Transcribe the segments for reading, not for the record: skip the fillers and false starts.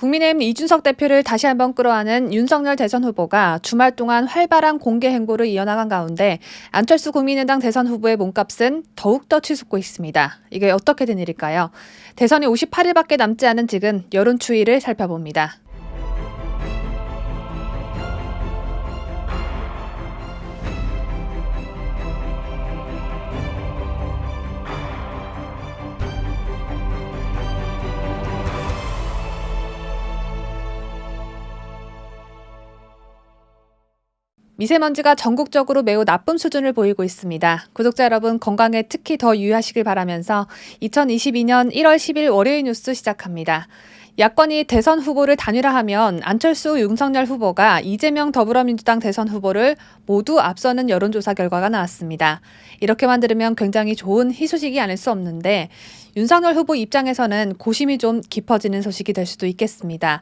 국민의힘 이준석 대표를 다시 한번 끌어안은 윤석열 대선 후보가 주말 동안 활발한 공개 행보를 이어나간 가운데 안철수 국민의당 대선 후보의 몸값은 더욱더 치솟고 있습니다. 이게 어떻게 된 일일까요? 대선이 58일밖에 남지 않은 지금 여론 추이를 살펴봅니다. 미세먼지가 전국적으로 매우 나쁨 수준을 보이고 있습니다. 구독자 여러분 건강에 특히 더 유의하시길 바라면서 2022년 1월 10일 월요일 뉴스 시작합니다. 야권이 대선 후보를 단일화하면 안철수, 윤석열 후보가 이재명 더불어민주당 대선 후보를 모두 앞서는 여론조사 결과가 나왔습니다. 이렇게만 들으면 굉장히 좋은 희소식이 아닐 수 없는데 윤석열 후보 입장에서는 고심이 좀 깊어지는 소식이 될 수도 있겠습니다.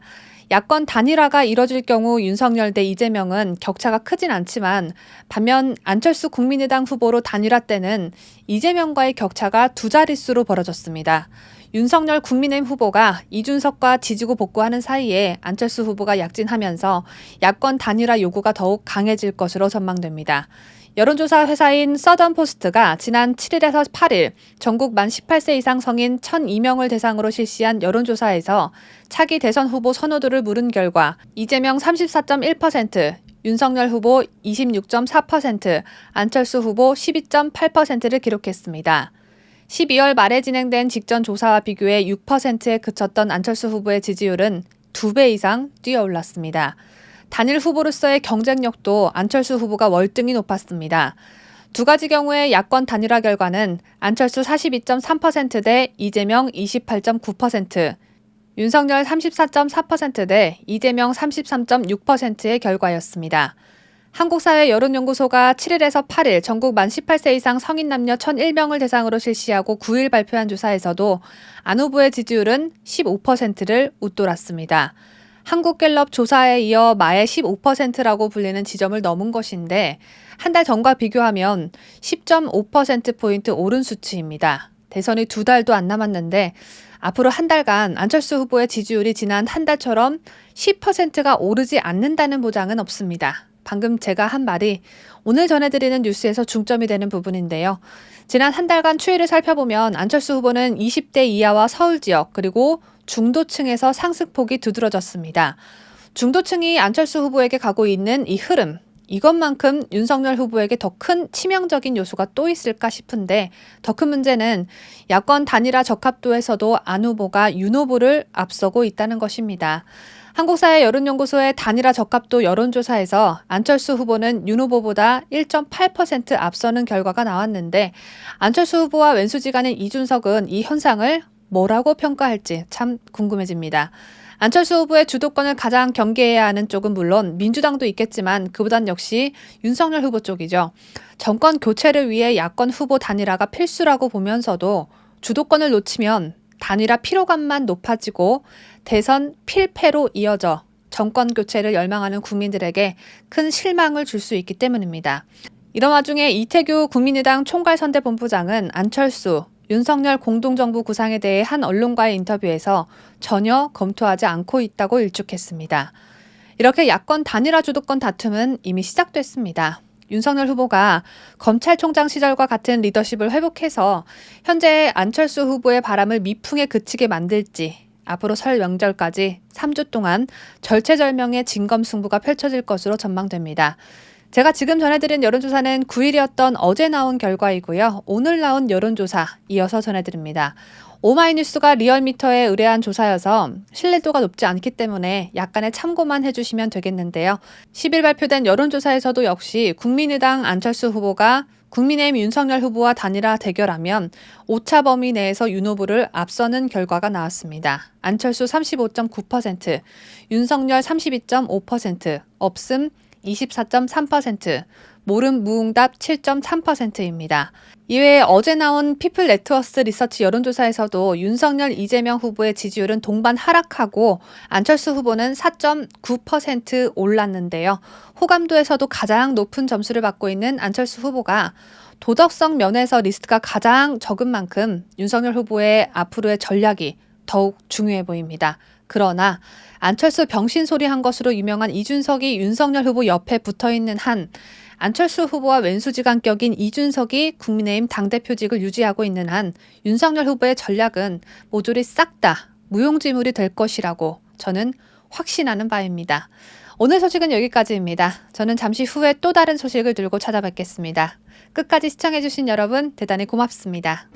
야권 단일화가 이뤄질 경우 윤석열 대 이재명은 격차가 크진 않지만 반면 안철수 국민의당 후보로 단일화 때는 이재명과의 격차가 두 자릿수로 벌어졌습니다. 윤석열 국민의힘 후보가 이준석과 지지고 복구하는 사이에 안철수 후보가 약진하면서 야권 단일화 요구가 더욱 강해질 것으로 전망됩니다. 여론조사 회사인 서던포스트가 지난 7일에서 8일 전국 만 18세 이상 성인 1,002명을 대상으로 실시한 여론조사에서 차기 대선 후보 선호도를 물은 결과 이재명 34.1%, 윤석열 후보 26.4%, 안철수 후보 12.8%를 기록했습니다. 12월 말에 진행된 직전 조사와 비교해 6%에 그쳤던 안철수 후보의 지지율은 2배 이상 뛰어올랐습니다. 단일 후보로서의 경쟁력도 안철수 후보가 월등히 높았습니다. 두 가지 경우의 야권 단일화 결과는 안철수 42.3% 대 이재명 28.9%, 윤석열 34.4% 대 이재명 33.6%의 결과였습니다. 한국사회여론연구소가 7일에서 8일 전국 만 18세 이상 성인 남녀 1,001명을 대상으로 실시하고 9일 발표한 조사에서도 안 후보의 지지율은 15%를 웃돌았습니다. 한국갤럽 조사에 이어 마의 15%라고 불리는 지점을 넘은 것인데 한 달 전과 비교하면 10.5%포인트 오른 수치입니다. 대선이 2달도 안 남았는데 앞으로 한 달간 안철수 후보의 지지율이 지난 한 달처럼 10%가 오르지 않는다는 보장은 없습니다. 방금 제가 한 말이 오늘 전해드리는 뉴스에서 중점이 되는 부분인데요. 지난 한 달간 추이를 살펴보면 안철수 후보는 20대 이하와 서울 지역 그리고 중도층에서 상승폭이 두드러졌습니다. 중도층이 안철수 후보에게 가고 있는 이 흐름, 이것만큼 윤석열 후보에게 더 큰 치명적인 요소가 또 있을까 싶은데 더 큰 문제는 야권 단일화 적합도에서도 안 후보가 윤 후보를 앞서고 있다는 것입니다. 한국사회여론연구소의 단일화 적합도 여론조사에서 안철수 후보는 윤 후보보다 1.8% 앞서는 결과가 나왔는데 안철수 후보와 왼수지간인 이준석은 이 현상을 뭐라고 평가할지 참 궁금해집니다. 안철수 후보의 주도권을 가장 경계해야 하는 쪽은 물론 민주당도 있겠지만 그보단 역시 윤석열 후보 쪽이죠. 정권 교체를 위해 야권 후보 단일화가 필수라고 보면서도 주도권을 놓치면 단일화 피로감만 높아지고 대선 필패로 이어져 정권 교체를 열망하는 국민들에게 큰 실망을 줄 수 있기 때문입니다. 이런 와중에 이태규 국민의당 총괄선대본부장은 안철수, 윤석열 공동정부 구상에 대해 한 언론과의 인터뷰에서 전혀 검토하지 않고 있다고 일축했습니다. 이렇게 야권 단일화 주도권 다툼은 이미 시작됐습니다. 윤석열 후보가 검찰총장 시절과 같은 리더십을 회복해서 현재 안철수 후보의 바람을 미풍에 그치게 만들지 앞으로 설 명절까지 3주 동안 절체절명의 진검승부가 펼쳐질 것으로 전망됩니다. 제가 지금 전해드린 여론조사는 9일이었던 어제 나온 결과이고요. 오늘 나온 여론조사 이어서 전해드립니다. 오마이뉴스가 리얼미터에 의뢰한 조사여서 신뢰도가 높지 않기 때문에 약간의 참고만 해주시면 되겠는데요. 10일 발표된 여론조사에서도 역시 국민의당 안철수 후보가 국민의힘 윤석열 후보와 단일화 대결하면 오차 범위 내에서 윤 후보를 앞서는 결과가 나왔습니다. 안철수 35.9%, 윤석열 32.5%, 없음 24.3%, 모름 무응답 7.3%입니다. 이외에 어제 나온 피플 네트워스 리서치 여론조사에서도 윤석열, 이재명 후보의 지지율은 동반 하락하고 안철수 후보는 4.9% 올랐는데요. 호감도에서도 가장 높은 점수를 받고 있는 안철수 후보가 도덕성 면에서 리스크가 가장 적은 만큼 윤석열 후보의 앞으로의 전략이 더욱 중요해 보입니다. 그러나 안철수 병신소리 한 것으로 유명한 이준석이 윤석열 후보 옆에 붙어있는 한 안철수 후보와 왼수지간격인 이준석이 국민의힘 당대표직을 유지하고 있는 한 윤석열 후보의 전략은 모조리 싹 다 무용지물이 될 것이라고 저는 확신하는 바입니다. 오늘 소식은 여기까지입니다. 저는 잠시 후에 또 다른 소식을 들고 찾아뵙겠습니다. 끝까지 시청해주신 여러분 대단히 고맙습니다.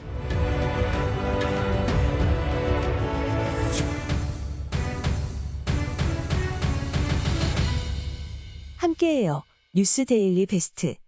함께해요. 뉴스 데일리 베스트.